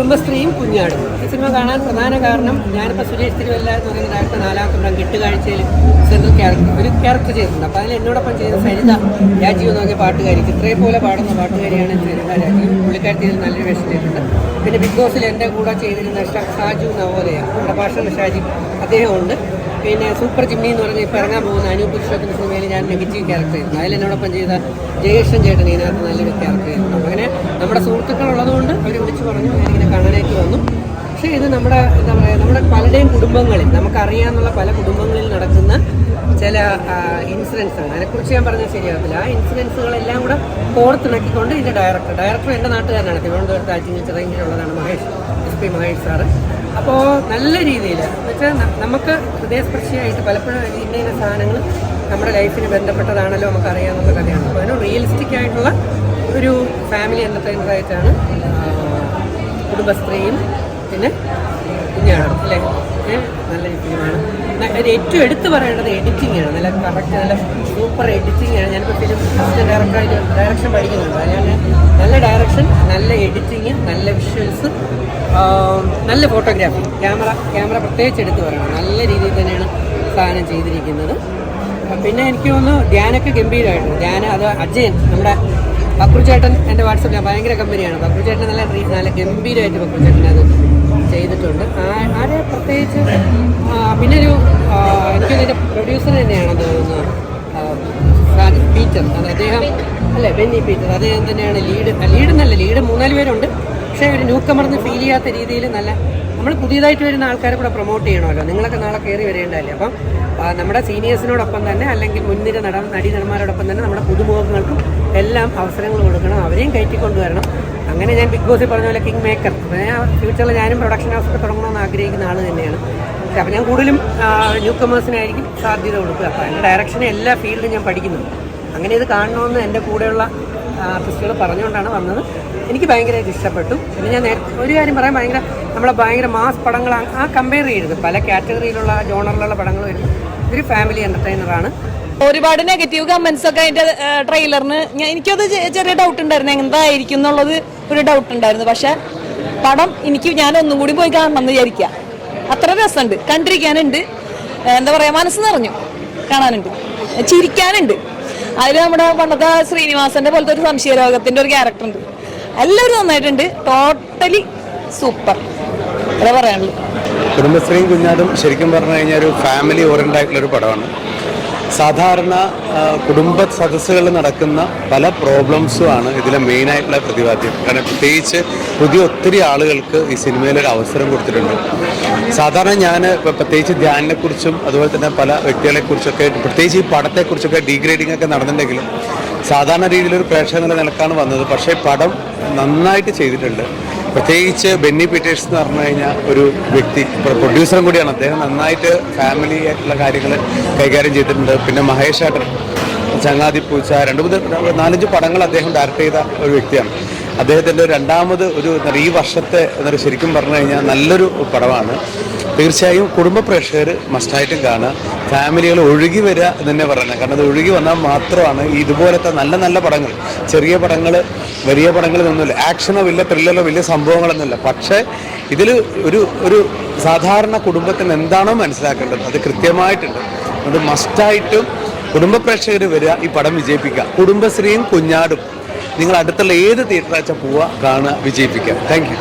കുടുംബശ്രീയും കുഞ്ഞാടും. ഈ സിനിമ കാണാൻ പ്രധാന കാരണം ഞാനിപ്പോൾ സുരേഷ് തിരുവല്ല എന്ന് പറയുന്ന ഡയറക്ടർ 4-ാമത്തെ പടം കെട്ടുകാഴ്ചയിൽ സെൻട്രൽ ക്യാരക്ടർ ചെയ്തിട്ടുണ്ട്. അപ്പോൾ അതിൽ എന്നോടൊപ്പം ചെയ്ത സരിത രാജീവ് നോക്കിയ പാട്ടുകാരി, ചിത്രയെ പോലെ പാടുന്ന പാട്ടുകാരിയാണ് സരിത രാജീവ്. പുള്ളിക്കാരത്തിൽ നല്ലൊരു വേഷം ചെയ്തിട്ടുണ്ട്. പിന്നെ ബിഗ് ബോസിൽ എൻ്റെ കൂടെ ചെയ്തിരുന്ന ഷാജു നവോദയ, പ്രഭാഷണ ഷാജി, അദ്ദേഹമുണ്ട്. പിന്നെ സൂപ്പർ ജിമ്മി എന്ന് പറഞ്ഞ് ഇപ്പോൾ ഇറങ്ങാൻ പോകുന്ന അനൂപ് പുരുഷോത്തമ സിനിമയിൽ ഞാൻ നെഗറ്റീവ് ക്യാരക്ടർ ചെയ്തിട്ടുണ്ട്. അതിൽ എന്നോടൊപ്പം ചെയ്ത ജയകൃഷ്ണൻ ചേട്ടൻ ഇതിനകത്ത് നല്ലൊരു ക്യാരക്ടർ ചെയ്തിട്ടുണ്ട്. അങ്ങനെ നമ്മുടെ സുഹൃത്തുക്കളുള്ളതുകൊണ്ട് അവർ വിളിച്ചു പറഞ്ഞു, ഞാനിങ്ങനെ കാണാനായിട്ട് വന്നു. പക്ഷേ ഇത് നമ്മുടെ എന്താ പറയുക, നമ്മുടെ പലരുടെയും കുടുംബങ്ങളിൽ, നമുക്കറിയാവുന്ന പല കുടുംബങ്ങളിൽ നടക്കുന്ന ചില ഇൻസിഡൻസുകൾ, അതിനെക്കുറിച്ച് ഞാൻ പറഞ്ഞാൽ ശരിയാകത്തില്ല. ആ ഇൻസിഡൻസുകളെല്ലാം കൂടെ കോർത്തിണക്കിക്കൊണ്ട് ഇതിൻ്റെ ഡയറക്ടർ എൻ്റെ നാട്ടുകാരനാണ്, തിരുവനന്തപുരത്ത് ആറ്റിങ്ങൽ ചിറങ്ങിലുള്ളതാണ് SP മഹേഷ് സാറ്. അപ്പോൾ നല്ല രീതിയിൽ എന്നുവെച്ചാൽ നമുക്ക് ഹൃദയസ്പർശിയായിട്ട് പലപ്പോഴും ഇന്ന സാധനങ്ങൾ നമ്മുടെ ലൈഫിന് ബന്ധപ്പെട്ടതാണല്ലോ നമുക്കറിയാവുന്ന കഥയാണ്. അപ്പോൾ അതിന് റിയലിസ്റ്റിക് ആയിട്ടുള്ള ഒരു ഫാമിലി എൻ്റർടൈനറായിട്ടാണ് കുടുംബശ്രീയും പിന്നെ കുഞ്ഞാടും അല്ലേ. നല്ല ഫിലിമാണ്. ഏറ്റവും എടുത്തു പറയേണ്ടത് എഡിറ്റിംഗാണ്. നല്ല കറക്റ്റ്, നല്ല സൂപ്പർ എഡിറ്റിംഗാണ്. ഞാനിപ്പോൾ ഫിലിം അസിസ്റ്റന്റ് ഡയറക്ഷൻ പഠിക്കുന്നുണ്ട്. ഞാൻ നല്ല ഡയറക്ഷൻ, നല്ല എഡിറ്റിങ്, നല്ല വിഷ്വൽസ്, നല്ല ഫോട്ടോഗ്രാഫി, ക്യാമറ പ്രത്യേകിച്ച് എടുത്തു പറയണം. നല്ല രീതിയിൽ തന്നെയാണ് സാധനം ചെയ്തിരിക്കുന്നത്. പിന്നെ എനിക്ക് തോന്നുന്നു ധ്യാനൊക്കെ ഗംഭീരമായിട്ടുണ്ട്. അത് അജയൻ, നമ്മുടെ ബക്രുചേട്ടൻ എൻ്റെ വാട്സപ്പിൽ ഭയങ്കര കമ്പനിയാണ്. ബക്രുചേട്ടൻ നല്ല ഗംഭീരമായിട്ട് ബക്രുചേട്ടൻ അത് ചെയ്തിട്ടുണ്ട്. ആരെ പ്രത്യേകിച്ച് പിന്നെ എനിക്കതിൻ്റെ പ്രൊഡ്യൂസർ തന്നെയാണെന്ന് തോന്നുന്നു, പീറ്റർ. അത് അദ്ദേഹം അല്ലേ, ബെന്നി പീറ്റർ. അദ്ദേഹം തന്നെയാണ് ലീഡ് എന്നല്ല, ലീഡ് 3-4 പേരുണ്ട്. പക്ഷേ ഒരു ന്യൂക്കമർന്ന് ഫീൽ ചെയ്യാത്ത രീതിയിൽ നല്ല, നമ്മൾ പുതിയതായിട്ട് വരുന്ന ആൾക്കാരെ കൂടെ പ്രൊമോട്ട് ചെയ്യണമല്ലോ. നിങ്ങളൊക്കെ നാളെ കയറി വരേണ്ടതല്ലേ. അപ്പം നമ്മുടെ സീനിയേഴ്സിനോടൊപ്പം തന്നെ, അല്ലെങ്കിൽ മുൻനിര നടന്മാരോടൊപ്പം തന്നെ നമ്മുടെ പുതുമുഖങ്ങൾക്കും എല്ലാം അവസരങ്ങൾ കൊടുക്കണം, അവരെയും കയറ്റിക്കൊണ്ടുവരണം. അങ്ങനെ ഞാൻ ബിഗ് ബോസിൽ പറഞ്ഞ പോലെ കിങ് മേക്കർ, ഫ്യൂച്ചറിൽ ഞാനും പ്രൊഡക്ഷൻ ഹൗസൊക്കെ തുടങ്ങണമെന്ന് ആഗ്രഹിക്കുന്ന ആൾ തന്നെയാണ്. അപ്പോൾ ഞാൻ കൂടുതലും ന്യൂ കമേഴ്സിനായിരിക്കും സാധ്യത കൊടുക്കുക. അപ്പോൾ എൻ്റെ ഡയറക്ഷനെ എല്ലാ ഫീൽഡും ഞാൻ പഠിക്കുന്നുണ്ട്. അങ്ങനെ ഇത് കാണണമെന്ന് എൻ്റെ കൂടെയുള്ള ആർട്ടിസ്റ്റുകൾ പറഞ്ഞുകൊണ്ടാണ് വന്നത്. എനിക്ക് ഭയങ്കരമായിട്ട് ഇഷ്ടപ്പെട്ടു. പിന്നെ ഞാൻ ഒരു കാര്യം പറയാൻ, ഭയങ്കര മാസ് പടങ്ങൾ കമ്പയർ ചെയ്യരുത്. പല കാറ്റഗറിയിലുള്ള ജോണറിലുള്ള പടങ്ങൾ വരുന്നു. ഇതൊരു ഫാമിലി എൻ്റർടൈനറാണ്. ഒരുപാട് നെഗറ്റീവ് കമന്റ്സ് ഒക്കെ അതിന്റെ ട്രെയിലറിന് എനിക്കത് ചെറിയ ഡൗട്ട് ഉണ്ടായിരുന്നു, എന്തായിരിക്കും എന്നുള്ളത് ഒരു ഡൗട്ട് ഉണ്ടായിരുന്നു. പക്ഷെ പടം ഞാൻ ഒന്നും കൂടി പോയി കാണണം എന്ന് വിചാരിക്കുക. അത്ര രസമുണ്ട്, കണ്ടിരിക്കാനുണ്ട്, എന്താ പറയാ, മനസ്സ് നിറഞ്ഞു. കാണാനുണ്ട്, ചിരിക്കാനുണ്ട്. അതിൽ നമ്മുടെ പണ്ടത്തെ ശ്രീനിവാസന്റെ പോലത്തെ ഒരു സംശയരോഗത്തിന്റെ ഒരു ക്യാരക്ടർ ഉണ്ട്. എല്ലാവരും നന്നായിട്ടുണ്ട്. Totally super. അതാ പറയാനുള്ളൂ. കുടുംബശ്രീയും കുഞ്ഞാടും ശരിക്കും പറഞ്ഞു കഴിഞ്ഞാൽ ഒരു ഫാമിലി ഓറിയന്റഡ് ആയിട്ടുള്ള ഒരു പടമാണ്. സാധാരണ കുടുംബ സദസ്സുകളിൽ നടക്കുന്ന പല പ്രോബ്ലംസുമാണ് ഇതിലെ മെയിനായിട്ടുള്ള പ്രതിപാദ്യം. കാരണം പ്രത്യേകിച്ച് ഒത്തിരി ആളുകൾക്ക് ഈ സിനിമയിലൊരു അവസരം കൊടുത്തിട്ടുണ്ട്. സാധാരണ ഞാൻ പ്രത്യേകിച്ച് ധ്യാനിനെക്കുറിച്ചും അതുപോലെ തന്നെ പല വ്യക്തികളെക്കുറിച്ചൊക്കെ, പ്രത്യേകിച്ച് ഈ പടത്തെക്കുറിച്ചൊക്കെ ഡീഗ്രേഡിംഗ് ഒക്കെ നടന്നിട്ടുണ്ടെങ്കിലും സാധാരണ രീതിയിലൊരു പ്രേക്ഷകരുടെ നിലക്കാണ് വന്നത്. പക്ഷേ പടം നന്നായിട്ട് ചെയ്തിട്ടുണ്ട്. പ്രത്യേകിച്ച് ബെന്നി പീറ്റേഴ്സ് എന്ന് പറഞ്ഞു കഴിഞ്ഞാൽ ഒരു വ്യക്തി, പ്രൊഡ്യൂസറും കൂടിയാണ്. അദ്ദേഹം നന്നായിട്ട് ഫാമിലി ആയിട്ടുള്ള കാര്യങ്ങൾ കൈകാര്യം ചെയ്തിട്ടുണ്ട്. പിന്നെ മഹേഷ് ഏട്ടൻ, ചങ്ങാതിപ്പൂച്ച, 2-4-5 പടങ്ങൾ അദ്ദേഹം ഡയറക്റ്റ് ചെയ്ത ഒരു വ്യക്തിയാണ്. അദ്ദേഹത്തിൻ്റെ രണ്ടാമത് ഈ വർഷത്തെ ശരിക്കും പറഞ്ഞു കഴിഞ്ഞാൽ നല്ലൊരു പടമാണ്. തീർച്ചയായും കുടുംബ പ്രേക്ഷകർ മസ്റ്റായിട്ടും കാണുക. ഫാമിലികൾ ഒഴുകി വരിക എന്ന് തന്നെ പറയുന്നത്. കാരണം അത് ഒഴുകി വന്നാൽ മാത്രമാണ് ഇതുപോലത്തെ നല്ല നല്ല പടങ്ങൾ, ചെറിയ പടങ്ങൾ, വലിയ പടങ്ങളൊന്നുമില്ല, ആക്ഷനോ വലിയ ത്രില്ലറോ വലിയ സംഭവങ്ങളൊന്നുമില്ല. പക്ഷേ ഇതിൽ ഒരു സാധാരണ കുടുംബത്തിന് എന്താണോ മനസ്സിലാക്കേണ്ടത് അത് കൃത്യമായിട്ടുണ്ട്. അത് മസ്റ്റായിട്ടും കുടുംബ പ്രേക്ഷകർ വരിക, ഈ പടം വിജയിപ്പിക്കുക. കുടുംബശ്രീയും കുഞ്ഞാടും നിങ്ങൾ അടുത്തുള്ള ഏത് തിയേറ്ററാച്ചാൽ പോവുക, കാണുക, വിജയിപ്പിക്കുക. Thank you.